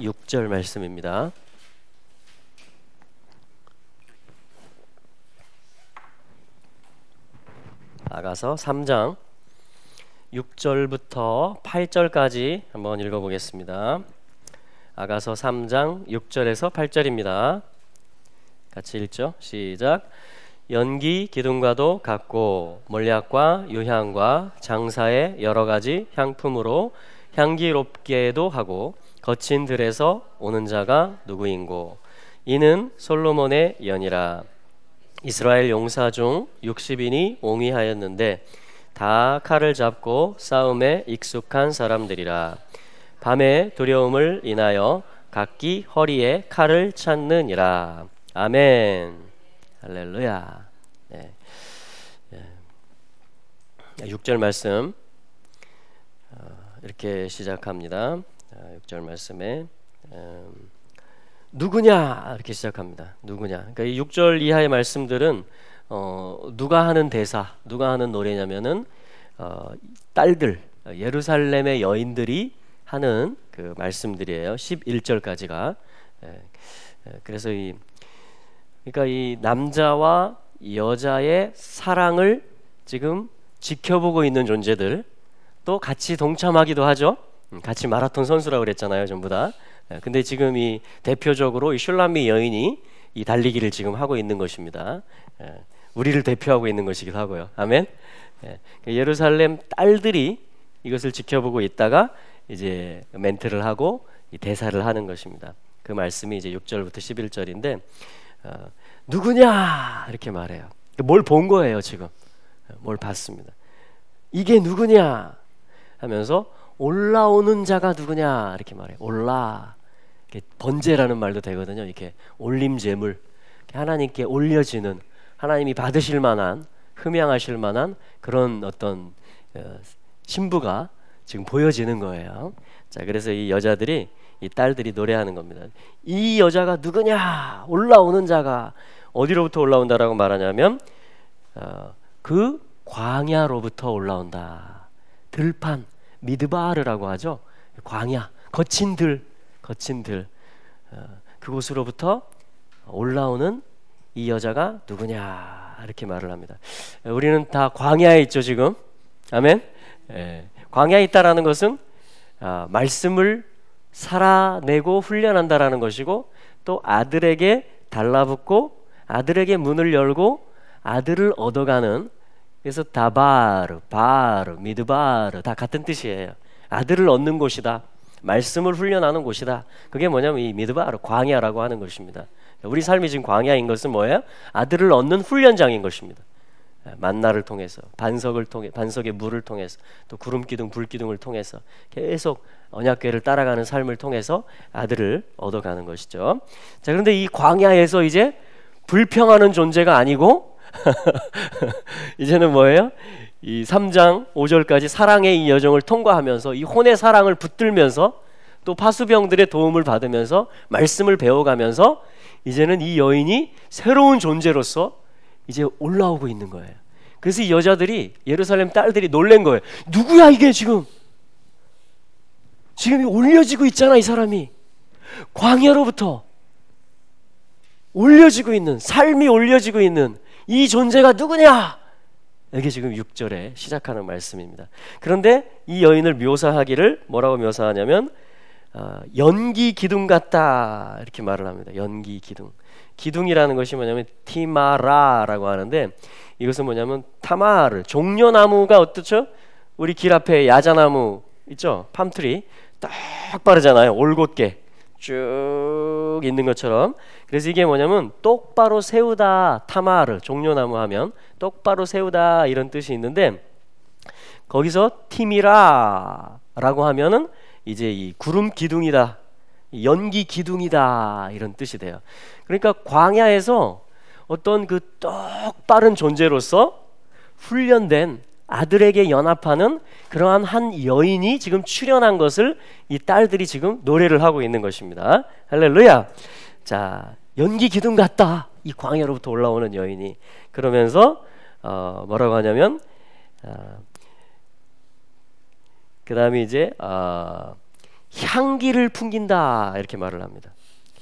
6절 말씀입니다. 아가서 3장 6절부터 8절까지 한번 읽어보겠습니다. 아가서 3장 6절에서 8절입니다. 같이 읽죠. 시작. 연기 기둥과도 같고 몰약과 유향과 장사의 여러 가지 향품으로 향기롭게도 하고 거친 들에서 오는 자가 누구인고 이는 솔로몬의 연이라. 이스라엘 용사 중 60인이 옹위하였는데 다 칼을 잡고 싸움에 익숙한 사람들이라. 밤에 두려움을 인하여 각기 허리에 칼을 찾느니라. 아멘. 할렐루야. 네. 6절 말씀 이렇게 시작합니다. 6절 말씀에 누구냐 이렇게 시작합니다. 누구냐. 그러니까 이 6절 이하의 말씀들은 누가 하는 대사, 누가 하는 노래냐면은 딸들, 예루살렘의 여인들이 하는 그 말씀들이에요. 11절까지가. 그래서 그러니까 이 남자와 여자의 사랑을 지금 지켜보고 있는 존재들, 또 같이 동참하기도 하죠. 같이 마라톤 선수라고 그랬잖아요, 전부 다. 근데 지금 이 대표적으로 이 슐라미 여인이 이 달리기를 지금 하고 있는 것입니다. 우리를 대표하고 있는 것이기도 하고요. 아멘. 예루살렘 딸들이 이것을 지켜보고 있다가 이제 멘트를 하고 이 대사를 하는 것입니다. 그 말씀이 이제 6절부터 11절인데 누구냐 이렇게 말해요. 뭘 본 거예요 지금. 뭘 봤습니다. 이게 누구냐 하면서 올라오는 자가 누구냐 이렇게 말해요. 올라. 번제라는 말도 되거든요. 이렇게 올림 제물, 하나님께 올려지는, 하나님이 받으실 만한, 흠양하실 만한 그런 어떤 신부가 지금 보여지는 거예요. 자, 그래서 이 여자들이, 이 딸들이 노래하는 겁니다. 이 여자가 누구냐? 올라오는 자가 어디로부터 올라온다라고 말하냐면 그 광야로부터 올라온다. 들판, 미드바르라고 하죠. 광야, 거친 들, 그곳으로부터 올라오는 이 여자가 누구냐 이렇게 말을 합니다. 우리는 다 광야에 있죠 지금. 아멘. 광야에 있다라는 것은 말씀을 살아내고 훈련한다라는 것이고, 또 아들에게 달라붙고 아들에게 문을 열고 아들을 얻어가는, 그래서 다바르, 바르, 미드바르 다 같은 뜻이에요. 아들을 얻는 곳이다. 말씀을 훈련하는 곳이다. 그게 뭐냐면 이 미드바르, 광야라고 하는 것입니다. 우리 삶이 지금 광야인 것은 뭐예요? 아들을 얻는 훈련장인 것입니다. 만나를 통해서, 반석을 통해, 반석의 물을 통해서, 또 구름기둥, 불기둥을 통해서 계속 언약궤를 따라가는 삶을 통해서 아들을 얻어가는 것이죠. 자, 그런데 이 광야에서 이제 불평하는 존재가 아니고 이제는 뭐예요? 이 3장 5절까지 사랑의 이 여정을 통과하면서 이 혼의 사랑을 붙들면서 또 파수병들의 도움을 받으면서 말씀을 배워가면서 이제는 이 여인이 새로운 존재로서 이제 올라오고 있는 거예요. 그래서 이 여자들이, 예루살렘 딸들이 놀란 거예요. 누구야 이게 지금 올려지고 있잖아. 이 사람이 광야로부터 올려지고 있는, 삶이 올려지고 있는 이 존재가 누구냐? 이게 지금 6절에 시작하는 말씀입니다. 그런데 이 여인을 묘사하기를 뭐라고 묘사하냐면 연기 기둥 같다 이렇게 말을 합니다. 연기 기둥. 기둥이라는 것이 뭐냐면 티마라라고 하는데, 이것은 뭐냐면 타마르, 종려나무가 어떻죠? 우리 길 앞에 야자나무 있죠? 팜트리 딱 바르잖아요. 올곧게 쭉 있는 것처럼. 그래서 이게 뭐냐면 똑바로 세우다, 타마르, 종려나무 하면 똑바로 세우다 이런 뜻이 있는데, 거기서 티미라라고 하면은 이제 이 구름 기둥이다, 연기 기둥이다 이런 뜻이 돼요. 그러니까 광야에서 어떤 그 똑바른 존재로서 훈련된 아들에게 연합하는 그러한 한 여인이 지금 출현한 것을 이 딸들이 지금 노래를 하고 있는 것입니다. 할렐루야. 자, 연기 기둥 같다, 이 광야로부터 올라오는 여인이. 그러면서 뭐라고 하냐면 그 다음에 이제 향기를 풍긴다 이렇게 말을 합니다.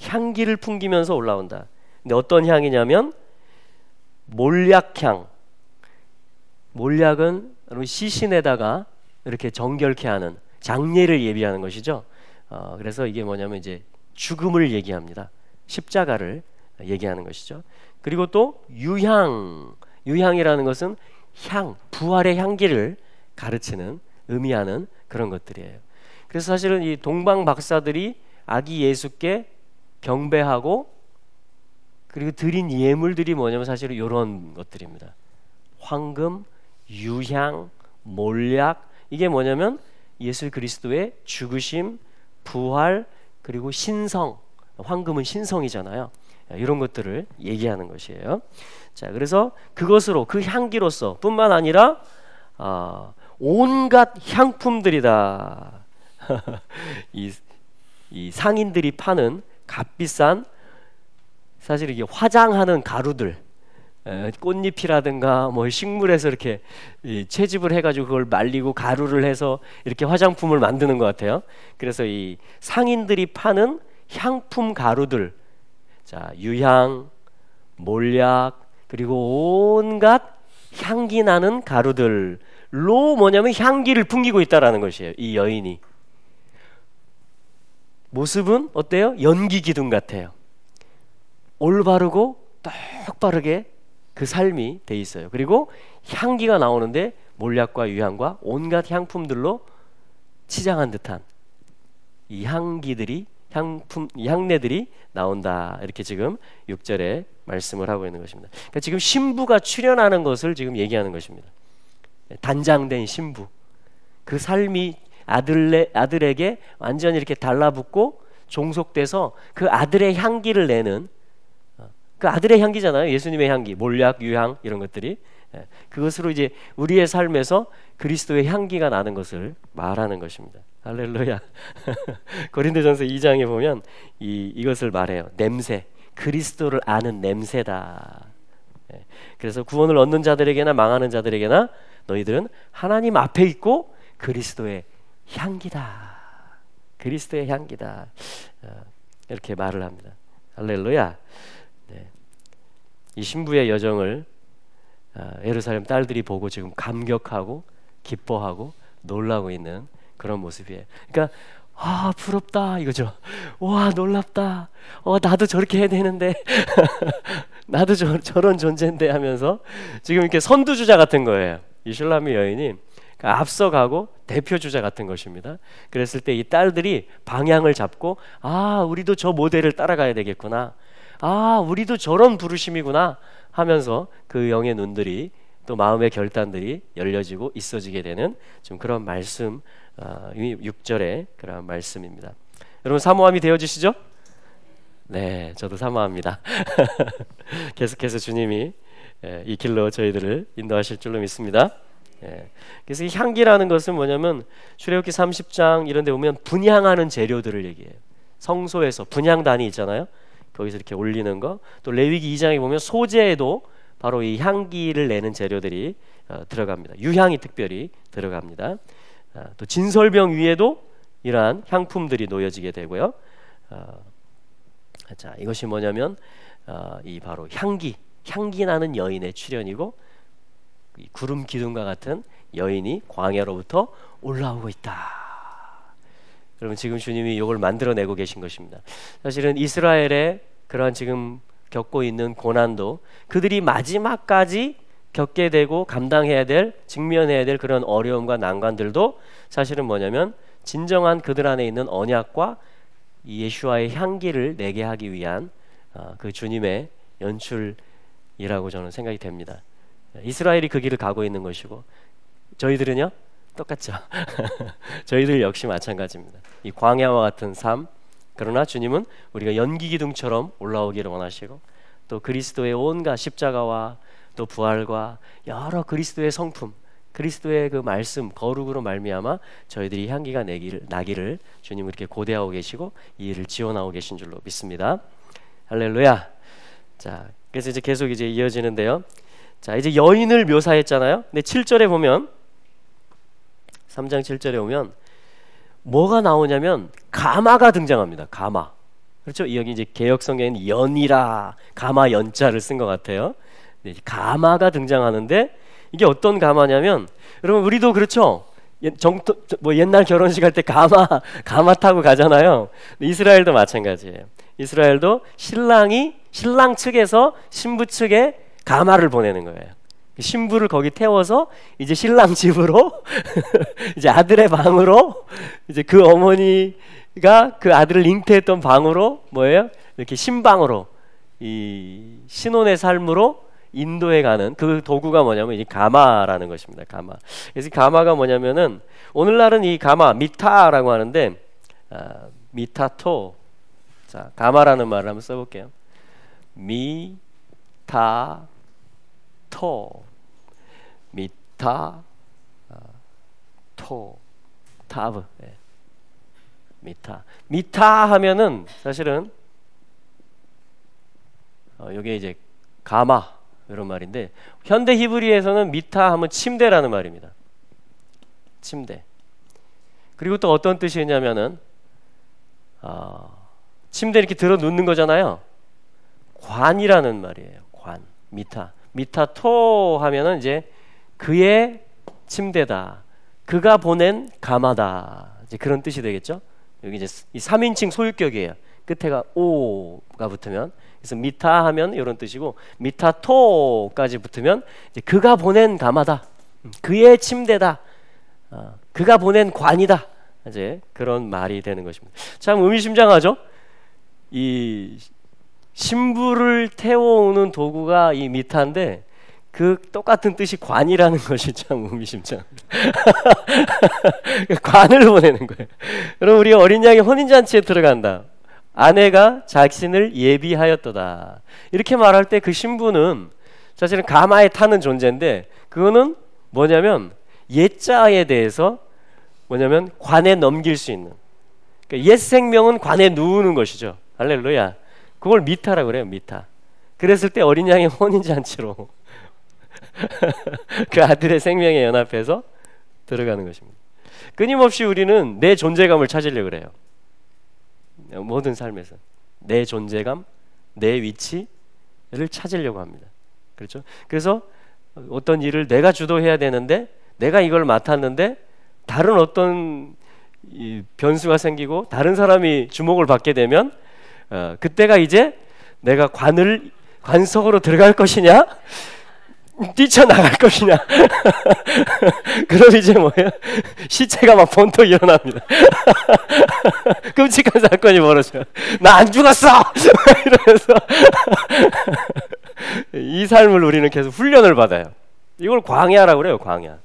향기를 풍기면서 올라온다. 근데 어떤 향이냐면 몰약향. 몰약은 시신에다가 이렇게 정결케 하는 장례를 예비하는 것이죠. 그래서 이게 뭐냐면 이제 죽음을 얘기합니다. 십자가를 얘기하는 것이죠. 그리고 또 유향. 유향이라는 것은 향, 부활의 향기를 가르치는, 의미하는 그런 것들이에요. 그래서 사실은 이 동방 박사들이 아기 예수께 경배하고 그리고 드린 예물들이 뭐냐면 사실은 이런 것들입니다. 황금, 유향, 몰약. 이게 뭐냐면 예수 그리스도의 죽으심, 부활, 그리고 신성. 황금은 신성이잖아요. 이런 것들을 얘기하는 것이에요. 자, 그래서 그것으로, 그 향기로서 뿐만 아니라 온갖 향품들이다. 이 상인들이 파는 값비싼, 사실 이게 화장하는 가루들, 꽃잎이라든가 뭐 식물에서 이렇게 채집을 해가지고 그걸 말리고 가루를 해서 이렇게 화장품을 만드는 것 같아요. 그래서 이 상인들이 파는 향품 가루들, 자, 유향, 몰약, 그리고 온갖 향기 나는 가루들로 뭐냐면 향기를 풍기고 있다라는 것이에요. 이 여인이 모습은 어때요? 연기 기둥 같아요. 올바르고 똑바르게 그 삶이 돼 있어요. 그리고 향기가 나오는데 몰약과 유향과 온갖 향품들로 치장한 듯한 이 향기들이, 향내들이 나온다. 이렇게 지금 6절에 말씀을 하고 있는 것입니다. 그러니까 지금 신부가 출현하는 것을 지금 얘기하는 것입니다. 단장된 신부, 그 삶이 아들에게 완전히 이렇게 달라붙고 종속돼서 그 아들의 향기를 내는, 그 아들의 향기잖아요. 예수님의 향기, 몰약, 유향 이런 것들이, 그것으로 이제 우리의 삶에서 그리스도의 향기가 나는 것을 말하는 것입니다. 할렐루야. 고린도전서 2장에 보면 이것을 말해요. 냄새, 그리스도를 아는 냄새다. 그래서 구원을 얻는 자들에게나 망하는 자들에게나 너희들은 하나님 앞에 있고 그리스도의 향기다. 그리스도의 향기다. 이렇게 말을 합니다. 할렐루야. 네. 이 신부의 여정을 예루살렘 딸들이 보고 지금 감격하고 기뻐하고 놀라고 있는 그런 모습이에요. 그러니까 부럽다 이거죠. 와, 놀랍다. 나도 저렇게 해야 되는데 나도 저런 존재인데 하면서 지금 이렇게 선두주자 같은 거예요. 이 슐라미 여인이 앞서가고 대표주자 같은 것입니다. 그랬을 때 이 딸들이 방향을 잡고 우리도 저 모델을 따라가야 되겠구나. 우리도 저런 부르심이구나 하면서 그 영의 눈들이 또 마음의 결단들이 열려지고 있어지게 되는 좀 그런 말씀, 6절의 그런 말씀입니다. 여러분 사모함이 되어지시죠? 네, 저도 사모합니다. 계속해서 주님이 이 길로 저희들을 인도하실 줄로 믿습니다. 그래서 이 향기라는 것은 뭐냐면 출애굽기 30장 이런 데 보면 분향하는 재료들을 얘기해요. 성소에서 분향단이 있잖아요. 거기서 이렇게 올리는 거. 또 레위기 2장에 보면 소재에도 바로 이 향기를 내는 재료들이 들어갑니다. 유향이 특별히 들어갑니다. 또 진설병 위에도 이러한 향품들이 놓여지게 되고요. 자, 이것이 뭐냐면 이 바로 향기 나는 여인의 출현이고, 이 구름 기둥과 같은 여인이 광야로부터 올라오고 있다. 여러분 지금 주님이 이걸 만들어내고 계신 것입니다. 사실은 이스라엘의 그러한 지금 겪고 있는 고난도, 그들이 마지막까지 겪게 되고 감당해야 될, 직면해야 될 그런 어려움과 난관들도 사실은 뭐냐면 진정한 그들 안에 있는 언약과 이 예수와의 향기를 내게 하기 위한 그 주님의 연출이라고 저는 생각이 됩니다. 이스라엘이 그 길을 가고 있는 것이고 저희들은요 똑같죠. 저희들 역시 마찬가지입니다. 이 광야와 같은 삶, 그러나 주님은 우리가 연기기둥처럼 올라오기를 원하시고, 또 그리스도의 온갖 십자가와 또 부활과 여러 그리스도의 성품, 그리스도의 그 말씀, 거룩으로 말미암아 저희들이 향기가 나기를 주님은 이렇게 고대하고 계시고 이 일을 지원하고 계신 줄로 믿습니다. 할렐루야. 자, 그래서 이제 계속 이제 이어지는데요. 자, 이제 여인을 묘사했잖아요. 근데 7절에 보면, 3장 7절에 보면 뭐가 나오냐면 가마가 등장합니다. 가마. 그렇죠? 여기 이제 개역 성경에는 연이라 가마 연자를 쓴 것 같아요. 네, 가마가 등장하는데 이게 어떤 가마냐면 여러분 우리도 그렇죠? 뭐 옛날 결혼식 할 때 가마 타고 가잖아요. 이스라엘도 마찬가지예요. 이스라엘도 신랑 측에서 신부 측에 가마를 보내는 거예요. 신부를 거기 태워서 이제 신랑 집으로 이제 아들의 방으로 이제 그 어머니가 그 아들을 잉태했던 방으로 뭐예요? 이렇게 신방으로 이 신혼의 삶으로 인도에 가는 그 도구가 뭐냐면 이 가마라는 것입니다. 가마. 그래서 가마가 뭐냐면은 오늘날은 이 가마 미타라고 하는데 미타토. 자, 가마라는 말을 한번 써볼게요. 미타토. 미타 토 타브. 네. 미타 하면은 사실은 이게 이제 가마 이런 말인데 현대 히브리에서는 미타 하면 침대라는 말입니다. 침대. 그리고 또 어떤 뜻이 있냐면은 침대 이렇게 들어 눕는 거잖아요. 관이라는 말이에요. 관. 미타토 하면은 이제 그의 침대다. 그가 보낸 가마다. 이제 그런 뜻이 되겠죠. 여기 이제 이 3인칭 소유격이에요. 끝에가 오가 붙으면 그래서 미타 하면 이런 뜻이고 미타토까지 붙으면 이제 그가 보낸 가마다. 그의 침대다. 그가 보낸 관이다. 이제 그런 말이 되는 것입니다. 참 의미심장하죠. 이 신부를 태워오는 도구가 이 미타인데 그 똑같은 뜻이 관이라는 것이 참 의미심장합니다. 관을 보내는 거예요. 그럼 우리가 어린 양의 혼인잔치에 들어간다. 아내가 자신을 예비하였도다. 이렇게 말할 때 그 신부는 사실은 가마에 타는 존재인데 그거는 뭐냐면 옛자에 대해서 뭐냐면 관에 넘길 수 있는 그러니까 옛 생명은 관에 누우는 것이죠. 할렐루야. 그걸 미타라고 그래요. 미타. 그랬을 때 어린 양의 혼인잔치로 그 아들의 생명에 연합해서 들어가는 것입니다. 끊임없이 우리는 내 존재감을 찾으려고 그래요. 모든 삶에서 내 존재감, 내 위치를 찾으려고 합니다. 그렇죠? 그래서 어떤 일을 내가 주도해야 되는데 내가 이걸 맡았는데 다른 어떤 변수가 생기고 다른 사람이 주목을 받게 되면 그때가 이제 내가 관석으로 들어갈 것이냐 뛰쳐나갈 것이냐 그럼 이제 뭐예요? 시체가 막 번쩍 일어납니다. 끔찍한 사건이 벌어져요. 나 안 죽었어! 이러면서 이 삶을 우리는 계속 훈련을 받아요. 이걸 광야라고 그래요. 광야.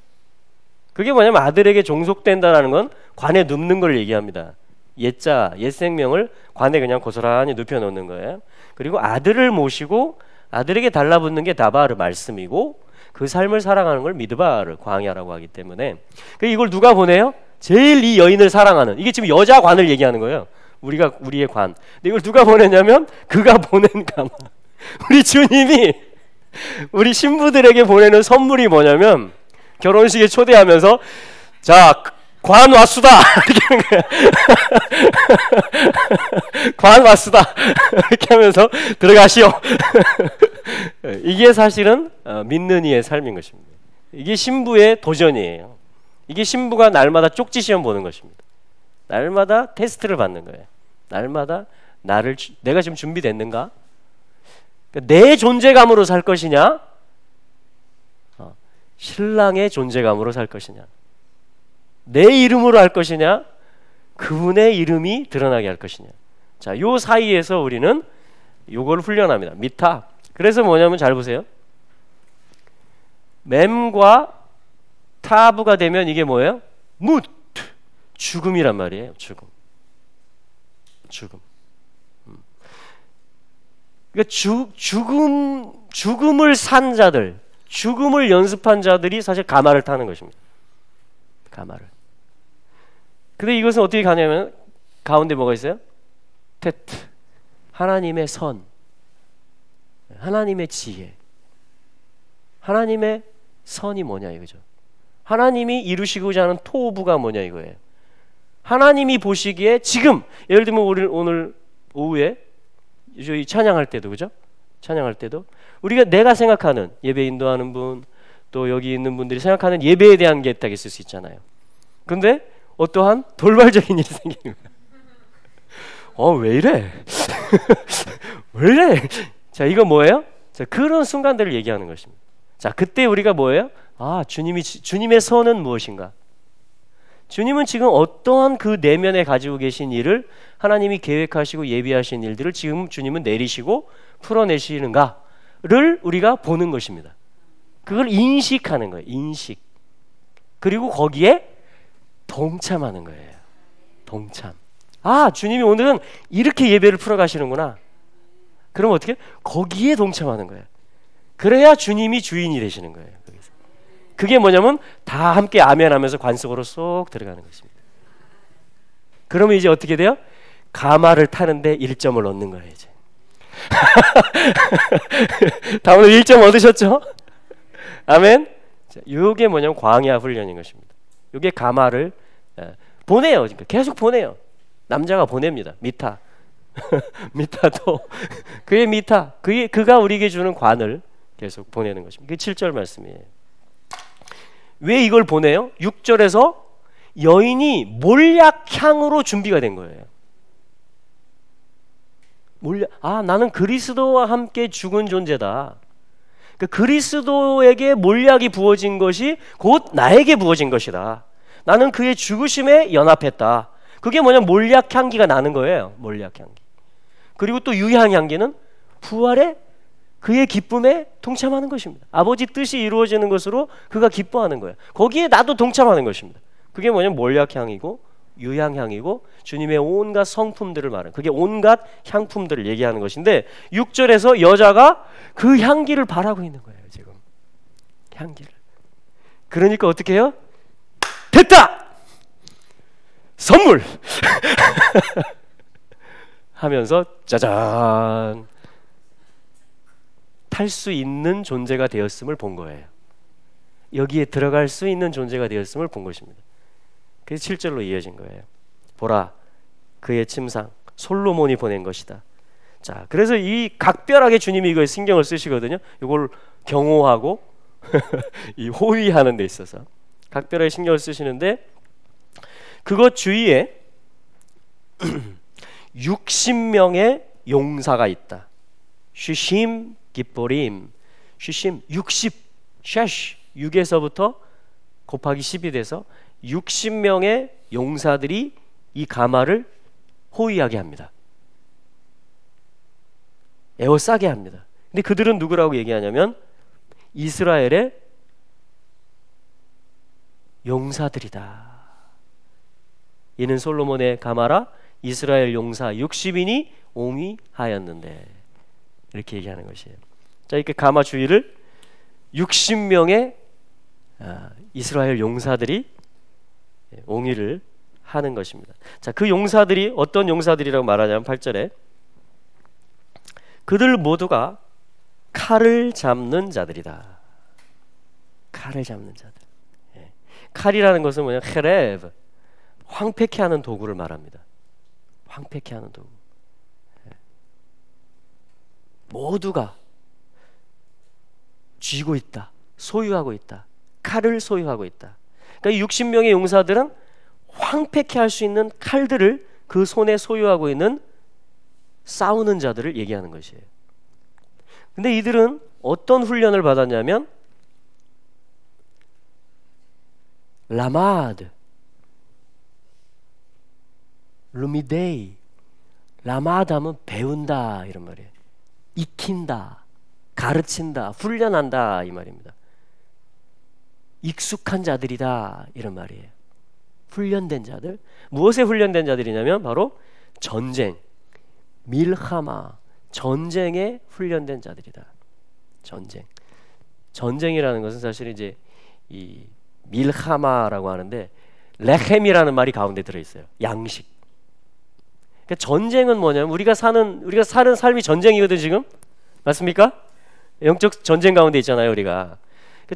그게 뭐냐면 아들에게 종속된다라는 건 관에 눕는 걸 얘기합니다. 옛 생명을 관에 그냥 고스란히 눕혀놓는 거예요. 그리고 아들을 모시고 아들에게 달라붙는 게 다바르 말씀이고 그 삶을 살아가는 걸 미드바르 광야라고 하기 때문에 이걸 누가 보내요? 제일 이 여인을 사랑하는 이게 지금 여자 관을 얘기하는 거예요. 우리의 관. 근데 이걸 누가 보내냐면 그가 보낸 가마. 우리 주님이 우리 신부들에게 보내는 선물이 뭐냐면 결혼식에 초대하면서 자 관 왔수다 이렇게 하는 거야. 관 왔수다 이렇게 하면서 들어가시오. 이게 사실은 믿는 이의 삶인 것입니다. 이게 신부의 도전이에요. 이게 신부가 날마다 쪽지 시험 보는 것입니다. 날마다 테스트를 받는 거예요. 날마다 내가 지금 준비됐는가? 그러니까 내 존재감으로 살 것이냐? 신랑의 존재감으로 살 것이냐? 내 이름으로 할 것이냐? 그분의 이름이 드러나게 할 것이냐? 자, 요 사이에서 우리는 요걸 훈련합니다. 미타. 그래서 뭐냐면 잘 보세요. mem과 타브가 되면 이게 뭐예요? 무트. 죽음이란 말이에요. 죽음. 그러니까 죽음을 산 자들, 죽음을 연습한 자들이 사실 가마를 타는 것입니다. 가마를. 근데 이것은 어떻게 가냐면 가운데 뭐가 있어요? 테트. 하나님의 선. 하나님의 지혜. 하나님의 선이 뭐냐 이거죠. 하나님이 이루시고자 하는 토부가 뭐냐 이거예요. 하나님이 보시기에 지금 예를 들면 우리 오늘 오후에 저희 찬양할 때도 그죠? 찬양할 때도 우리가 내가 생각하는 예배 인도하는 분 또 여기 있는 분들이 생각하는 예배에 대한 게 딱 있을 수 있잖아요. 근데 어떠한 돌발적인 일이 생기는 거야. 왜 이래? 왜 이래? 자, 이거 뭐예요? 자, 그런 순간들을 얘기하는 것입니다. 자, 그때 우리가 뭐예요? 주님의 선은 무엇인가? 주님은 지금 어떠한 그 내면에 가지고 계신 일을 하나님이 계획하시고 예비하신 일들을 지금 주님은 내리시고 풀어내시는가를 우리가 보는 것입니다. 그걸 인식하는 거예요. 인식. 그리고 거기에 동참하는 거예요. 동참. 주님이 오늘은 이렇게 예배를 풀어가시는구나. 그럼 어떻게? 거기에 동참하는 거예요. 그래야 주님이 주인이 되시는 거예요. 거기서. 그게 뭐냐면 다 함께 아멘하면서 관 속으로 쏙 들어가는 것입니다. 그러면 이제 어떻게 돼요? 가마를 타는데 1점을 얻는 거예요. 이제. 다 오늘 1점 얻으셨죠? 아멘. 이게 뭐냐면 광야 훈련인 것입니다. 이게 가마를 보내요. 계속 보내요. 남자가 보냅니다. 미타. 미타도 그의 미타. 그가 우리에게 주는 관을 계속 보내는 것입니다. 그게 7절 말씀이에요. 왜 이걸 보내요? 6절에서 여인이 몰약향으로 준비가 된 거예요. 나는 그리스도와 함께 죽은 존재다. 그리스도에게 몰약이 부어진 것이 곧 나에게 부어진 것이다. 나는 그의 죽으심에 연합했다. 그게 뭐냐면 몰약 향기가 나는 거예요. 몰약 향기. 그리고 또 유향 향기는 부활의 그의 기쁨에 동참하는 것입니다. 아버지 뜻이 이루어지는 것으로 그가 기뻐하는 거예요. 거기에 나도 동참하는 것입니다. 그게 뭐냐면 몰약 향이고 유향 향이고 주님의 온갖 성품들을 말하는, 그게 온갖 향품들을 얘기하는 것인데 6절에서 여자가 그 향기를 바라고 있는 거예요. 지금 향기를. 그러니까 어떻게 해요? 됐다! 선물! 하면서 짜잔! 탈 수 있는 존재가 되었음을 본 거예요. 여기에 들어갈 수 있는 존재가 되었음을 본 것입니다. 그래서 7절로 이어진 거예요. 보라, 그의 침상 솔로몬이 보낸 것이다. 자, 그래서 이 각별하게 주님이 이거에 신경을 쓰시거든요. 이걸 경호하고 이 호위하는 데 있어서 각별하게 신경을 쓰시는데, 그것 주위에 60명의 용사가 있다. 슈심 기뽀림, 슈심 60, 샤쉬 6에서부터 곱하기 10이 돼서 60명의 용사들이 이 가마를 호위하게 합니다. 에워싸게 합니다. 근데 그들은 누구라고 얘기하냐면 이스라엘의 용사들이다. 이는 솔로몬의 가마라 이스라엘 용사 60인이 옹위하였는데, 이렇게 얘기하는 것이에요. 자, 이렇게 가마 주위를 60명의 이스라엘 용사들이 옹위를 하는 것입니다. 자, 그 용사들이 어떤 용사들이라고 말하냐면 8절에 그들 모두가 칼을 잡는 자들이다. 칼을 잡는 자들. 칼이라는 것은 뭐냐? 헤레브, 황폐케 하는 도구를 말합니다. 황폐케 하는 도구. 모두가 쥐고 있다. 소유하고 있다. 칼을 소유하고 있다. 그러니까 60명의 용사들은 황폐케 할 수 있는 칼들을 그 손에 소유하고 있는 싸우는 자들을 얘기하는 것이에요. 근데 이들은 어떤 훈련을 받았냐면 라마드, 루미데이. 라마드 하면 배운다 이런 말이에요. 익힌다, 가르친다, 훈련한다 이 말입니다. 익숙한 자들이다 이런 말이에요. 훈련된 자들. 무엇에 훈련된 자들이냐면 바로 전쟁, 밀하마, 전쟁에 훈련된 자들이다. 전쟁. 전쟁이라는 것은 사실 이제 이 밀하마라고 하는데 레헴이라는 말이 가운데 들어 있어요. 양식. 그러니까 전쟁은 뭐냐면 우리가 사는 삶이 전쟁이거든 지금. 맞습니까? 영적 전쟁 가운데 있잖아요, 우리가.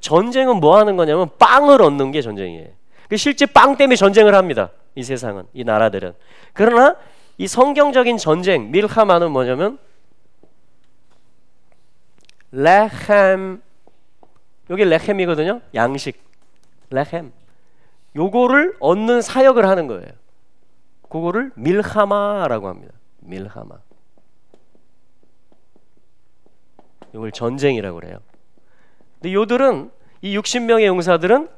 전쟁은 뭐 하는 거냐면 빵을 얻는 게 전쟁이에요. 실제 빵 때문에 전쟁을 합니다. 이 세상은, 이 나라들은. 그러나 이 성경적인 전쟁 밀하마는 뭐냐면 레헴, 여기 레헴이거든요. 양식, 레헴. 요거를 얻는 사역을 하는 거예요. 그거를 밀하마라고 합니다. 밀하마. 이걸 전쟁이라고 그래요. 근데 요들은, 이 60명의 용사들은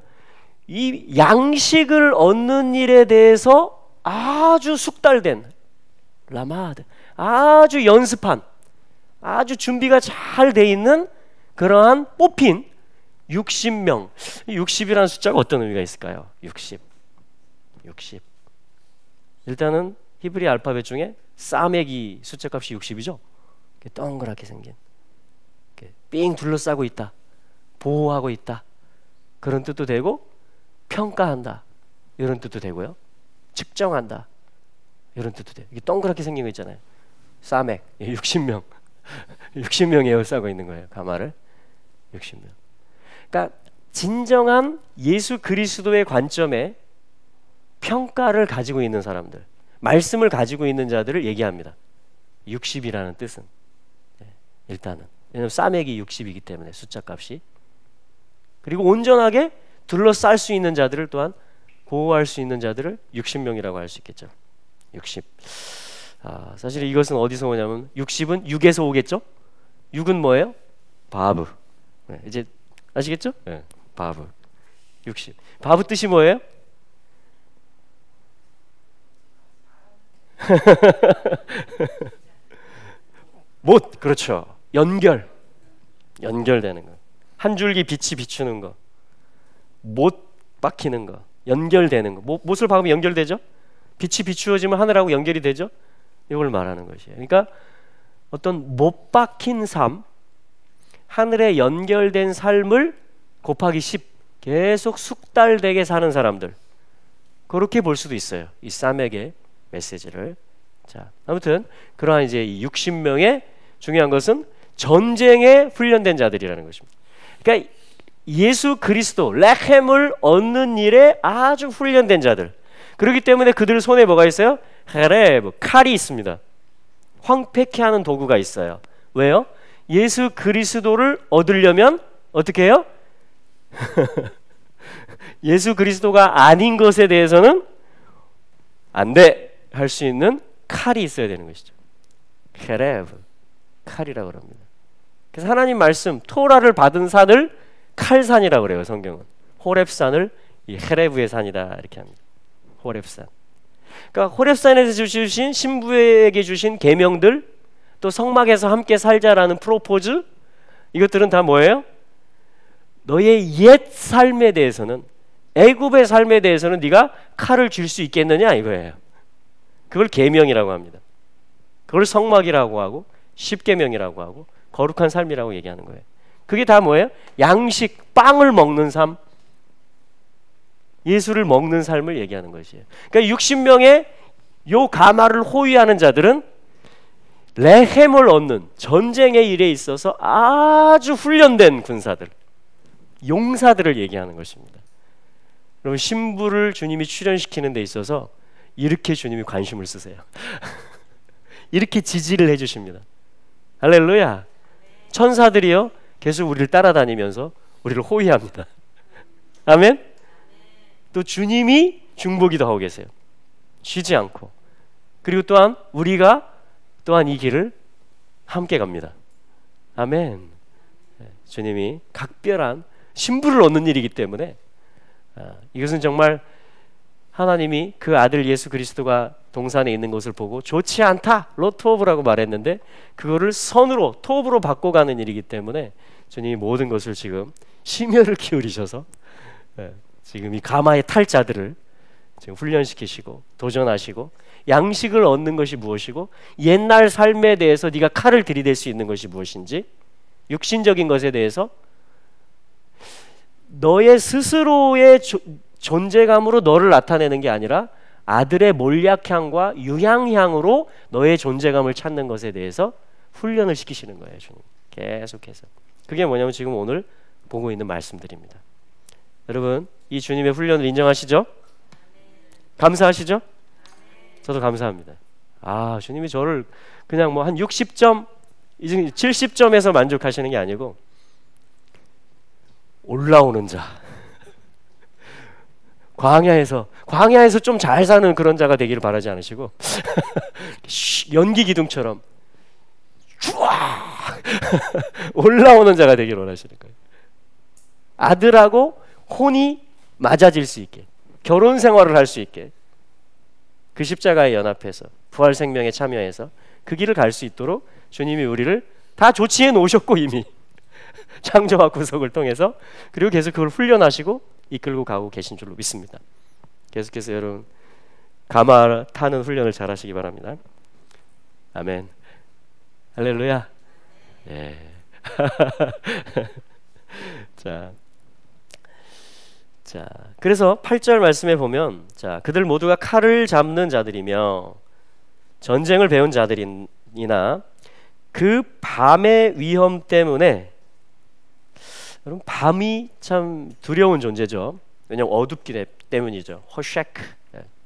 이 양식을 얻는 일에 대해서 아주 숙달된, 라마드, 아주 연습한, 아주 준비가 잘 돼 있는 그러한 뽑힌 60명. 60이라는 숫자가 어떤 의미가 있을까요? 60. 일단은 히브리 알파벳 중에 싸매기 숫자값이 60이죠. 동그랗게 생긴, 삥 둘러싸고 있다, 보호하고 있다, 그런 뜻도 되고, 평가한다 이런 뜻도 되고요, 측정한다 이런 뜻도 돼요. 이게 동그랗게 생긴 거 있잖아요. 싸맥. 60명 60명 에워싸고 있는 거예요. 가마를 60명. 그러니까 진정한 예수 그리스도의 관점에 평가를 가지고 있는 사람들, 말씀을 가지고 있는 자들을 얘기합니다. 60이라는 뜻은, 일단은 왜냐하면 싸맥이 60이기 때문에 숫자값이. 그리고 온전하게 둘러쌀 수 있는 자들을 또한 보호할 수 있는 자들을 60명이라고 할 수 있겠죠. 60. 사실 이것은 어디서 오냐면 60은 6에서 오겠죠. 6은 뭐예요? 바브. 이제 아시겠죠? 네, 바브. 60. 바브 뜻이 뭐예요? 못. 그렇죠. 연결되는 거. 한 줄기 빛이 비추는 거. 못 박히는 거. 연결되는 거. 못을 박으면 연결되죠? 빛이 비추어지면 하늘하고 연결이 되죠? 이걸 말하는 것이에요. 그러니까 어떤 못 박힌 삶, 하늘에 연결된 삶을 곱하기 10 계속 숙달되게 사는 사람들, 그렇게 볼 수도 있어요. 이 싸맥의 메시지를. 자, 아무튼 그러한 이제 이 60명의 중요한 것은 전쟁에 훈련된 자들이라는 것입니다. 그러니까 예수 그리스도 레헴을 얻는 일에 아주 훈련된 자들. 그렇기 때문에 그들 손에 뭐가 있어요? 헤레브, 칼이 있습니다. 황폐케 하는 도구가 있어요. 왜요? 예수 그리스도를 얻으려면 어떻게 해요? 예수 그리스도가 아닌 것에 대해서는 안 돼 할 수 있는 칼이 있어야 되는 것이죠. 헤레브, 칼이라고 합니다. 그래서 하나님 말씀 토라를 받은 산을 칼산이라고 그래요. 성경은 호렙산을 이 헤레브의 산이다 이렇게 합니다. 호렙산. 그러니까 호렙산에서 주신 신부에게 주신 계명들, 또 성막에서 함께 살자라는 프로포즈, 이것들은 다 뭐예요? 너의 옛 삶에 대해서는, 애굽의 삶에 대해서는 네가 칼을 쥘 수 있겠느냐 이거예요. 그걸 계명이라고 합니다. 그걸 성막이라고 하고 십계명이라고 하고 거룩한 삶이라고 얘기하는 거예요. 그게 다 뭐예요? 양식, 빵을 먹는 삶, 예수를 먹는 삶을 얘기하는 것이에요. 그러니까 60명의 요 가마를 호위하는 자들은 레헴을 얻는 전쟁의 일에 있어서 아주 훈련된 군사들, 용사들을 얘기하는 것입니다. 여러분, 신부를 주님이 출현시키는 데 있어서 이렇게 주님이 관심을 쓰세요. 이렇게 지지를 해주십니다. 할렐루야. 천사들이요 계속 우리를 따라다니면서 우리를 호위합니다. 아멘. 또 주님이 중보기도 하고 계세요. 쉬지 않고. 그리고 또한 우리가 또한 이 길을 함께 갑니다. 아멘. 주님이 각별한 신부를 얻는 일이기 때문에 이것은 정말 하나님이 그 아들 예수 그리스도가 동산에 있는 것을 보고 좋지 않다, 로토브라고 말했는데 그거를 선으로, 토브로 바꿔가는 일이기 때문에 주님이 모든 것을 지금 심혈을 기울이셔서 지금 이 가마의 탈자들을 지금 훈련시키시고 도전하시고, 양식을 얻는 것이 무엇이고 옛날 삶에 대해서 네가 칼을 들이댈 수 있는 것이 무엇인지, 육신적인 것에 대해서 너의 스스로의 존재감으로 너를 나타내는 게 아니라 아들의 몰약향과 유향향으로 너의 존재감을 찾는 것에 대해서 훈련을 시키시는 거예요. 주님 계속해서. 그게 뭐냐면 지금 오늘 보고 있는 말씀들입니다. 여러분, 이 주님의 훈련을 인정하시죠? 감사하시죠? 저도 감사합니다. 주님이 저를 그냥 뭐 한 60점, 70점에서 만족하시는 게 아니고 올라오는 자, 광야에서 좀 잘 사는 그런 자가 되기를 바라지 않으시고 연기 기둥처럼 쫙 올라오는 자가 되기를 원하시는 거예요. 아들하고 혼이 맞아질 수 있게, 결혼 생활을 할 수 있게, 그 십자가에 연합해서 부활 생명에 참여해서 그 길을 갈 수 있도록 주님이 우리를 다 조치해 놓으셨고, 이미 창조와 구속을 통해서, 그리고 계속 그걸 훈련하시고 이끌고 가고 계신 줄로 믿습니다. 계속해서 여러분 가마 타는 훈련을 잘 하시기 바랍니다. 아멘. 할렐루야. 예. 자, 그래서 8절 말씀에 보면, 자, 그들 모두가 칼을 잡는 자들이며 전쟁을 배운 자들이나 그 밤의 위험 때문에, 여러분 밤이 참 두려운 존재죠. 왜냐하면 어둡기 때문이죠. 호샤크,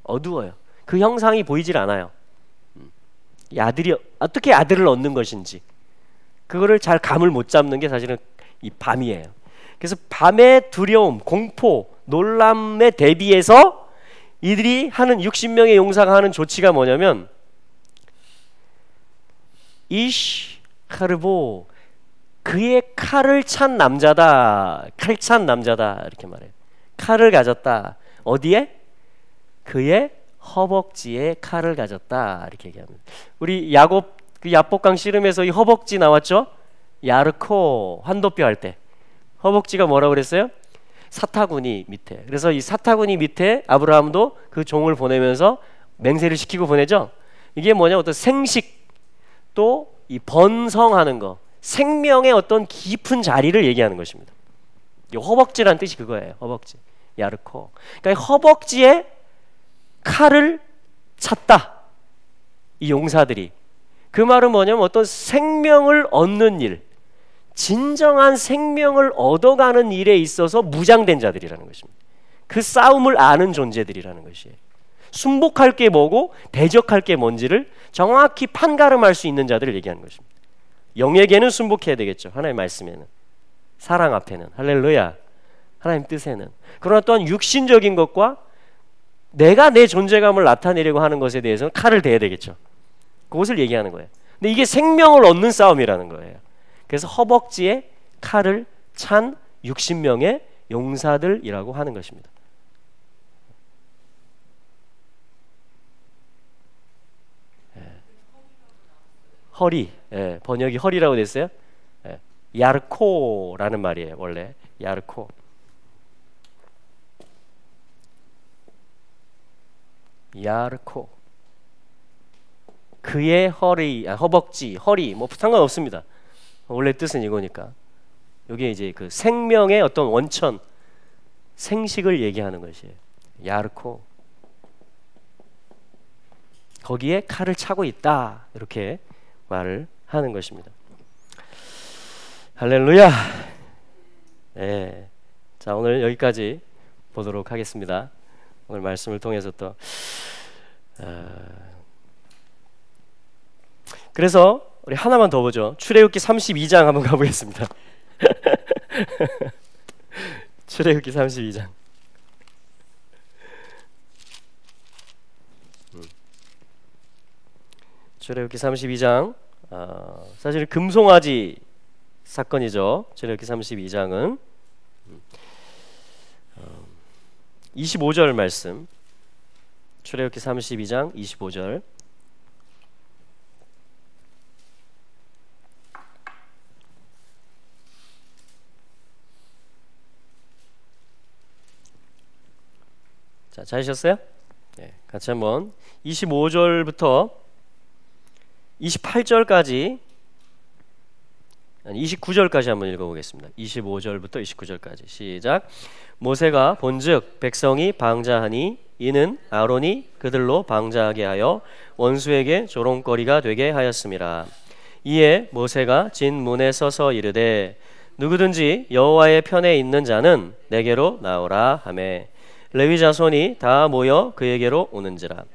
어두워요. 그 형상이 보이질 않아요. 이 아들이 어떻게 아들을 얻는 것인지 그거를 잘 감을 못 잡는 게 사실은 이 밤이에요. 그래서 밤의 두려움, 공포, 놀람에 대비해서 이들이 하는 60명의 용사가 하는 조치가 뭐냐면 이시 카르보, 그의 칼을 찬 남자다, 칼찬 남자다, 이렇게 말해요. 칼을 가졌다. 어디에? 그의 허벅지에 칼을 가졌다, 이렇게 얘기합니다. 우리 야곱 그 야복강 씨름에서 이 허벅지 나왔죠? 야르코, 환도뼈 할 때 허벅지가 뭐라고 그랬어요? 사타구니 밑에. 그래서 이 사타구니 밑에 아브라함도 그 종을 보내면서 맹세를 시키고 보내죠. 이게 뭐냐, 어떤 생식, 또 이 번성하는 거, 생명의 어떤 깊은 자리를 얘기하는 것입니다. 이 허벅지란 뜻이 그거예요. 허벅지, 야르코. 그러니까 허벅지에 칼을 찼다, 이 용사들이. 그 말은 뭐냐면 어떤 생명을 얻는 일, 진정한 생명을 얻어가는 일에 있어서 무장된 자들이라는 것입니다. 그 싸움을 아는 존재들이라는 것이에요. 순복할 게 뭐고 대적할 게 뭔지를 정확히 판가름할 수 있는 자들을 얘기하는 것입니다. 영에게는 순복해야 되겠죠. 하나님의 말씀에는, 사랑 앞에는, 할렐루야, 하나님 뜻에는. 그러나 또한 육신적인 것과 내가 내 존재감을 나타내려고 하는 것에 대해서는 칼을 대야 되겠죠. 그것을 얘기하는 거예요. 근데 이게 생명을 얻는 싸움이라는 거예요. 그래서 허벅지에 칼을 찬 60명의 용사들이라고 하는 것입니다. 허리, 번역이 허리라고 됐어요. 야르코라는 말이에요. 원래 야르코. 야르코. 그의 허리, 허벅지, 허리, 뭐 상관없습니다. 원래 뜻은 이거니까. 여기에 이제 그 생명의 어떤 원천, 생식을 얘기하는 것이에요. 야르코. 거기에 칼을 차고 있다, 이렇게 말을 하는 것입니다. 할렐루야. 네. 자, 오늘 여기까지 보도록 하겠습니다. 오늘 말씀을 통해서 또 그래서 우리 하나만 더 보죠. 출애굽기 32장 한번 가보겠습니다. 출애굽기 32장. 출애굽기 32장, 사실 금송아지 사건이죠. 출애굽기 32장은 25절 말씀. 출애굽기 32장 25절. 자, 찾으셨어요? 네, 같이 한번 25절부터 28절까지, 아니 29절까지 한번 읽어보겠습니다. 25절부터 29절까지 시작. 모세가 본즉 백성이 방자하니 이는 아론이 그들로 방자하게 하여 원수에게 조롱거리가 되게 하였음이라. 이에 모세가 진 문에 서서 이르되 누구든지 여호와의 편에 있는 자는 내게로 나오라 하매 레위 자손이 다 모여 그에게로 오는지라.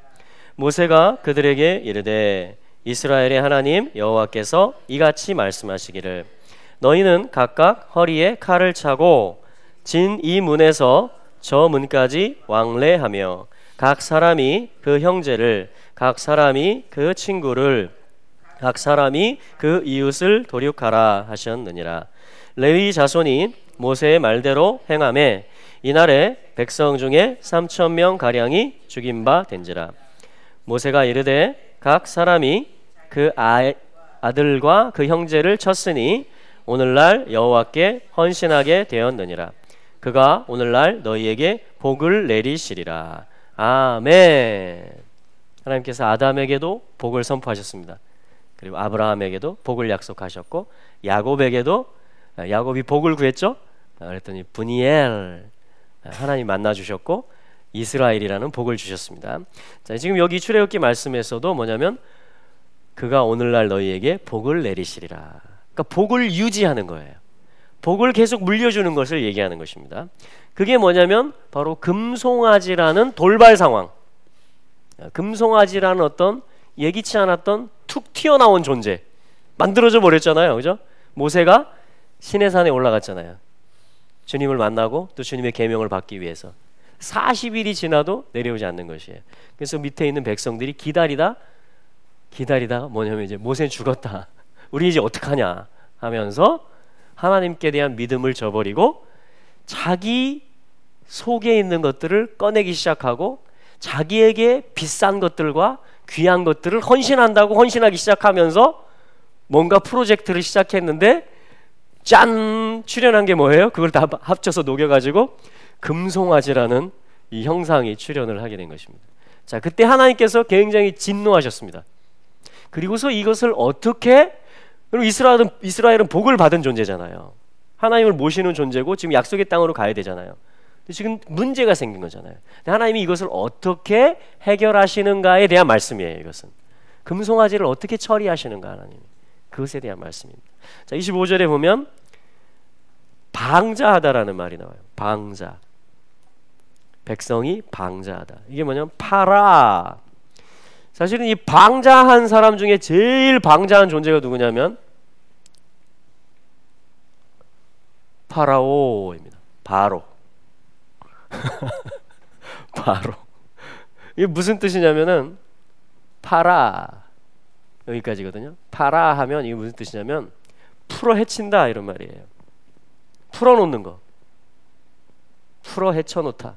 모세가 그들에게 이르되 이스라엘의 하나님 여호와께서 이같이 말씀하시기를 너희는 각각 허리에 칼을 차고 진 이 문에서 저 문까지 왕래하며 각 사람이 그 형제를 각 사람이 그 친구를 각 사람이 그 이웃을 도륙하라 하셨느니라. 레위 자손이 모세의 말대로 행하매 이날에 백성 중에 3,000명 가량이 죽임 바 된지라. 모세가 이르되 각 사람이 그 아들과 그 형제를 쳤으니 오늘날 여호와께 헌신하게 되었느니라. 그가 오늘날 너희에게 복을 내리시리라. 아멘. 하나님께서 아담에게도 복을 선포하셨습니다. 그리고 아브라함에게도 복을 약속하셨고 야곱에게도 야곱이 복을 구했죠. 그랬더니 브니엘 하나님 만나주셨고 이스라엘이라는 복을 주셨습니다. 자, 지금 여기 출애굽기 말씀에서도 뭐냐면 그가 오늘날 너희에게 복을 내리시리라. 그러니까 복을 유지하는 거예요. 복을 계속 물려주는 것을 얘기하는 것입니다. 그게 뭐냐면 바로 금송아지라는 돌발 상황, 금송아지라는 어떤 예기치 않았던 툭 튀어나온 존재 만들어져 버렸잖아요. 그죠? 모세가 시내산에 올라갔잖아요. 주님을 만나고 또 주님의 계명을 받기 위해서 40일이 지나도 내려오지 않는 것이에요. 그래서 밑에 있는 백성들이 기다리다가 뭐냐면 이제 모세는 죽었다, 우리 이제 어떡하냐 하면서 하나님께 대한 믿음을 저버리고 자기 속에 있는 것들을 꺼내기 시작하고 자기에게 비싼 것들과 귀한 것들을 헌신하기 시작하면서 뭔가 프로젝트를 시작했는데 짠! 출현한 게 뭐예요? 그걸 다 합쳐서 녹여가지고 금송아지라는 이 형상이 출현을 하게 된 것입니다. 자, 그때 하나님께서 굉장히 진노하셨습니다. 그리고서 이것을 어떻게, 그리고 이스라엘은 복을 받은 존재잖아요. 하나님을 모시는 존재고 지금 약속의 땅으로 가야 되잖아요. 근데 지금 문제가 생긴 거잖아요. 근데 하나님이 이것을 어떻게 해결하시는가에 대한 말씀이에요. 이것은 금송아지를 어떻게 처리하시는가, 하나님이 그것에 대한 말씀입니다. 자, 25절에 보면 방자하다라는 말이 나와요. 방자, 백성이 방자하다. 이게 뭐냐면 파라. 사실은 이 방자한 사람 중에 제일 방자한 존재가 누구냐면 파라오입니다. 바로. 바로. 이게 무슨 뜻이냐면은 파라, 여기까지거든요. 파라 하면 이게 무슨 뜻이냐면 풀어 헤친다 이런 말이에요. 풀어놓는 거, 풀어 헤쳐놓다,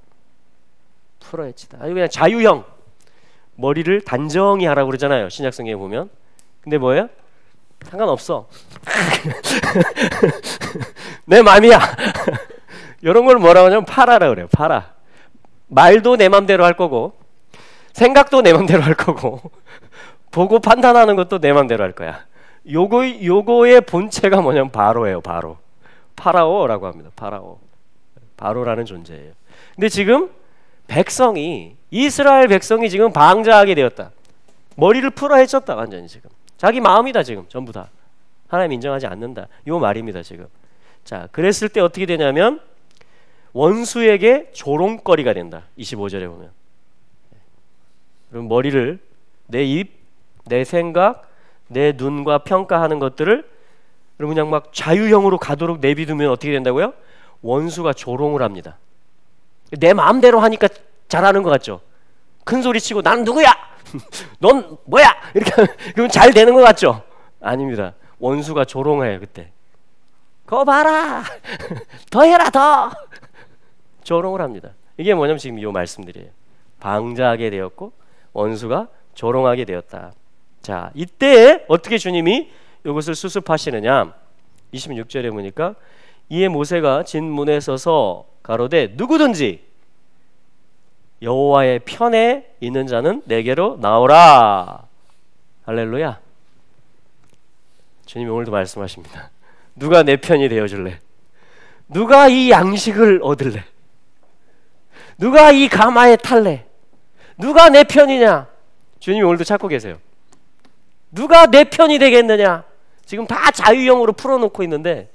풀어 헤치다. 아니 그냥 자유형, 머리를 단정히 하라고 그러잖아요, 신약성경에 보면. 근데 뭐예요? 상관없어. 내 맘이야. 이런 걸 뭐라고 하냐면 파라라 그래요. 파라. 말도 내 맘대로 할 거고 생각도 내 맘대로 할 거고 보고 판단하는 것도 내 맘대로 할 거야. 요거의 본체가 뭐냐면 바로예요. 바로. 파라오라고 합니다. 파라오. 바로라는 존재예요. 근데 지금 이스라엘 백성이 지금 방자하게 되었다. 머리를 풀어 헤쳤다. 완전히 지금 자기 마음이다. 지금 전부 다 하나님 인정하지 않는다, 요 말입니다 지금. 자, 그랬을 때 어떻게 되냐면 원수에게 조롱거리가 된다. 25절에 보면. 그럼 머리를, 내 입, 내 생각, 내 눈과 평가하는 것들을 그냥 막 자유형으로 가도록 내비두면 어떻게 된다고요? 원수가 조롱을 합니다. 내 마음대로 하니까 잘하는 것 같죠? 큰 소리 치고 난 누구야? 넌 뭐야? 이렇게 그럼 잘 되는 것 같죠? 아닙니다. 원수가 조롱해요. 그때 거 봐라, 더 해라, 더 조롱을 합니다. 이게 뭐냐면 지금 이 말씀들이에요. 방자하게 되었고 원수가 조롱하게 되었다. 자, 이때 어떻게 주님이 이것을 수습하시느냐? 26절에 보니까 이에 모세가 진문에 서서 가로되 누구든지 여호와의 편에 있는 자는 내게로 나오라. 할렐루야. 주님이 오늘도 말씀하십니다. 누가 내 편이 되어줄래? 누가 이 양식을 얻을래? 누가 이 가마에 탈래? 누가 내 편이냐? 주님이 오늘도 찾고 계세요. 누가 내 편이 되겠느냐? 지금 다 자유형으로 풀어놓고 있는데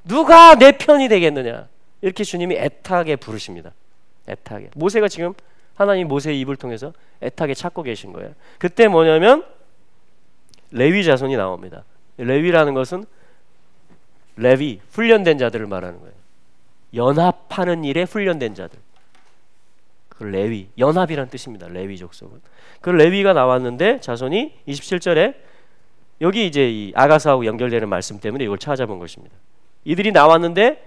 누가 내 편이 되겠느냐? 이렇게 주님이 애타게 부르십니다. 애타게. 모세가 지금 하나님 모세의 입을 통해서 애타게 찾고 계신 거예요. 그때 뭐냐면 레위 자손이 나옵니다. 레위라는 것은 레위, 훈련된 자들을 말하는 거예요. 연합하는 일에 훈련된 자들. 그 레위, 연합이라는 뜻입니다. 레위 족속은. 그 레위가 나왔는데 자손이 27절에 여기 이제 이 아가서하고 연결되는 말씀 때문에 이걸 찾아본 것입니다. 이들이 나왔는데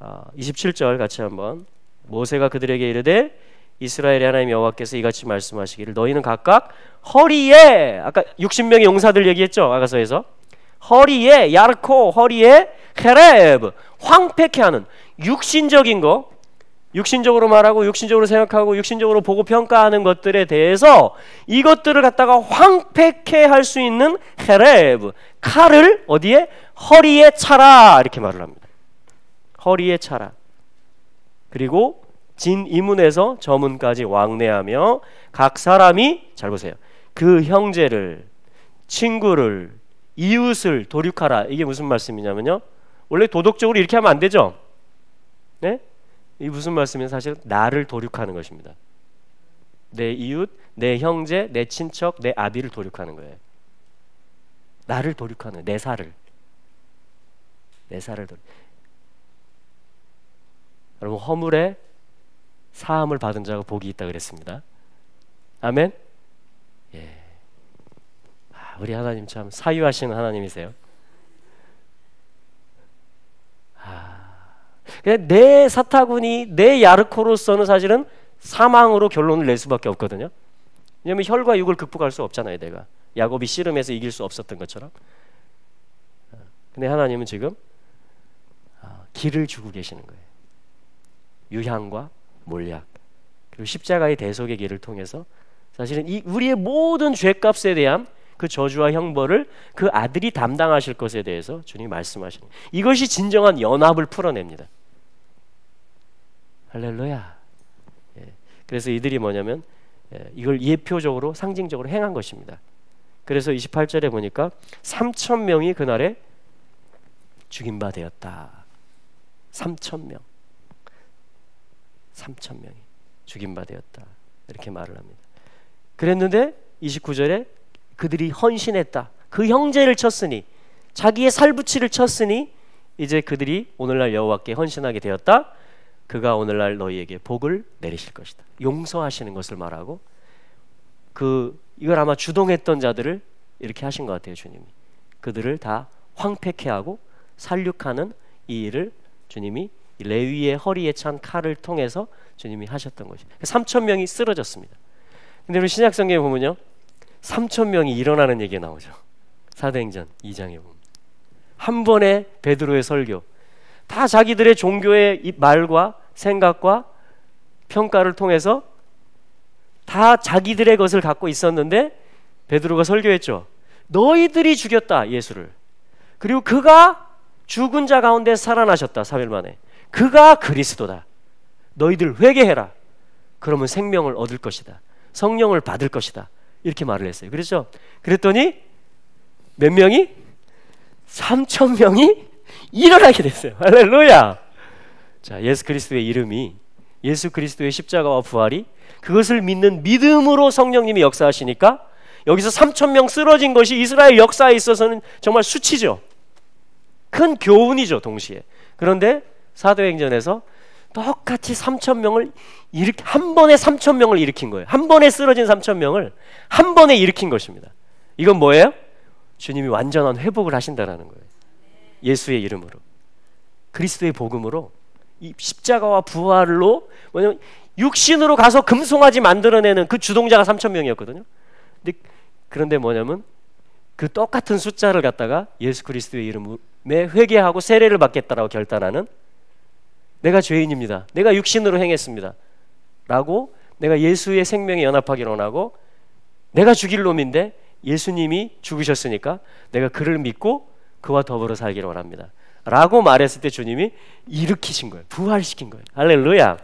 27절 같이 한번 모세가 그들에게 이르되 이스라엘의 하나님 여호와께서 이같이 말씀하시기를 너희는 각각 허리에 아까 60명의 용사들 얘기했죠. 아가서에서 허리에 야르코 허리에 헤렙 황폐케 하는 육신적인 거 육신적으로 말하고 육신적으로 생각하고 육신적으로 보고 평가하는 것들에 대해서 이것들을 갖다가 황폐케 할 수 있는 헤렙 칼을 어디에? 허리에 차라 이렇게 말을 합니다. 허리에 차라. 그리고 진 이문에서 저문까지 왕래하며 각 사람이 잘 보세요. 그 형제를 친구를 이웃을 도륙하라. 이게 무슨 말씀이냐면요. 원래 도덕적으로 이렇게 하면 안 되죠. 네? 이 무슨 말씀이냐? 사실 나를 도륙하는 것입니다. 내 이웃, 내 형제, 내 친척, 내 아비를 도륙하는 거예요. 나를 도륙하는 내 살을 도륙. 여러분 허물에 사함을 받은 자가 복이 있다 그랬습니다. 아멘. 예. 우리 하나님 참 사유하시는 하나님이세요. 내 사타구니 내 야르코로서는 사실은 사망으로 결론을 낼 수밖에 없거든요. 왜냐하면 혈과 육을 극복할 수 없잖아요. 내가 야곱이 씨름해서 이길 수 없었던 것처럼. 근데 하나님은 지금 길을 주고 계시는 거예요. 유향과 몰약 그리고 십자가의 대속의 길을 통해서 사실은 이 우리의 모든 죄값에 대한 그 저주와 형벌을 그 아들이 담당하실 것에 대해서 주님이 말씀하시는 이것이 진정한 연합을 풀어냅니다. 할렐루야. 예. 그래서 이들이 뭐냐면 이걸 예표적으로 상징적으로 행한 것입니다. 그래서 28절에 보니까 3,000명이 그날에 죽임 바 되었다. 3,000명 3,000명이 죽임 바 되었다. 이렇게 말을 합니다. 그랬는데 29절에 그들이 헌신했다. 그 형제를 쳤으니 자기의 살부치를 쳤으니 이제 그들이 오늘날 여호와께 헌신하게 되었다. 그가 오늘날 너희에게 복을 내리실 것이다. 용서하시는 것을 말하고 이걸 아마 주동했던 자들을 이렇게 하신 것 같아요. 주님이 그들을 다 황폐케 하고 살육하는 이 일을 주님이 레위의 허리에 찬 칼을 통해서 주님이 하셨던 것이에요. 3,000명이 쓰러졌습니다. 근데 우리 신약성경에 보면요 3,000명이 일어나는 얘기가 나오죠. 사도행전 2장에 보면 한 번에 베드로의 설교 다 자기들의 종교의 말과 생각과 평가를 통해서 다 자기들의 것을 갖고 있었는데 베드로가 설교했죠. 너희들이 죽였다 예수를. 그리고 그가 죽은 자 가운데 살아나셨다 3일 만에. 그가 그리스도다. 너희들 회개해라. 그러면 생명을 얻을 것이다. 성령을 받을 것이다. 이렇게 말을 했어요. 그렇죠? 그랬더니 몇 명이? 3,000명이 일어나게 됐어요. 할렐루야. 자, 예수 그리스도의 이름이 예수 그리스도의 십자가와 부활이 그것을 믿는 믿음으로 성령님이 역사하시니까 여기서 3,000명 쓰러진 것이 이스라엘 역사에 있어서는 정말 수치죠. 큰 교훈이죠. 동시에. 그런데 사도행전에서 똑같이 3,000명을 한 번에 3,000명을 일으킨 거예요. 한 번에 쓰러진 3,000명을 한 번에 일으킨 것입니다. 이건 뭐예요? 주님이 완전한 회복을 하신다라는 거예요. 예수의 이름으로 그리스도의 복음으로 이 십자가와 부활로 뭐냐면 육신으로 가서 금송아지 만들어내는 그 주동자가 3,000명이었거든요. 그런데 뭐냐면 그 똑같은 숫자를 갖다가 예수 그리스도의 이름에 회개하고 세례를 받겠다라고 결단하는 내가 죄인입니다. 내가 육신으로 행했습니다. 라고 내가 예수의 생명에 연합하기를 원하고 내가 죽일 놈인데 예수님이 죽으셨으니까 내가 그를 믿고 그와 더불어 살기를 원합니다. 라고 말했을 때 주님이 일으키신 거예요. 부활시킨 거예요. 할렐루야.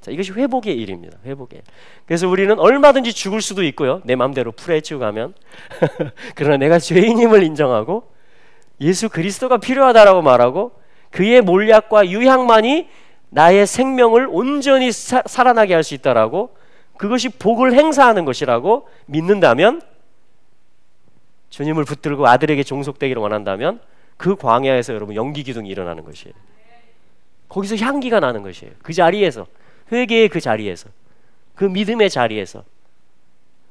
자, 이것이 회복의 일입니다. 회복의 일. 그래서 우리는 얼마든지 죽을 수도 있고요. 내 마음대로 풀어헤치고 가면 그러나 내가 죄인임을 인정하고 예수 그리스도가 필요하다라고 말하고 그의 몰약과 유향만이 나의 생명을 온전히 살아나게 할 수 있다라고, 그것이 복을 행사하는 것이라고 믿는다면, 주님을 붙들고 아들에게 종속되기를 원한다면 그 광야에서 여러분 연기 기둥이 일어나는 것이에요. 거기서 향기가 나는 것이에요. 그 자리에서, 회개의 그 자리에서, 그 믿음의 자리에서.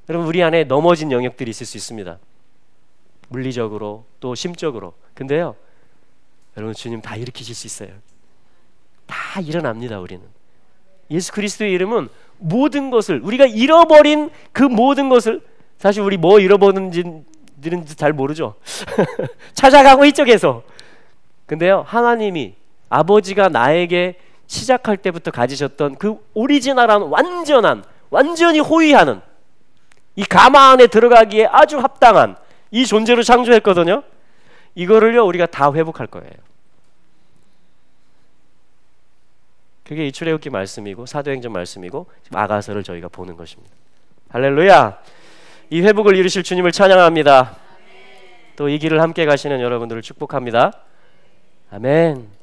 여러분, 우리 안에 넘어진 영역들이 있을 수 있습니다. 물리적으로 또 심적으로. 근데요, 여러분, 주님 다 일으키실 수 있어요. 다 일어납니다. 우리는 예수 그리스도의 이름은 모든 것을, 우리가 잃어버린 그 모든 것을, 사실 우리 뭐 잃어버렸는지는 잘 모르죠. 찾아가고 이쪽에서. 근데요, 하나님이, 아버지가 나에게 시작할 때부터 가지셨던 그 오리지널한 완전히 호위하는, 이 가마 안에 들어가기에 아주 합당한 이 존재로 창조했거든요. 이거를요, 우리가 다 회복할 거예요. 그게 이 출애굽기 말씀이고 사도행전 말씀이고 아가서를 저희가 보는 것입니다. 할렐루야. 이 회복을 이루실 주님을 찬양합니다. 또 이 길을 함께 가시는 여러분들을 축복합니다. 아멘.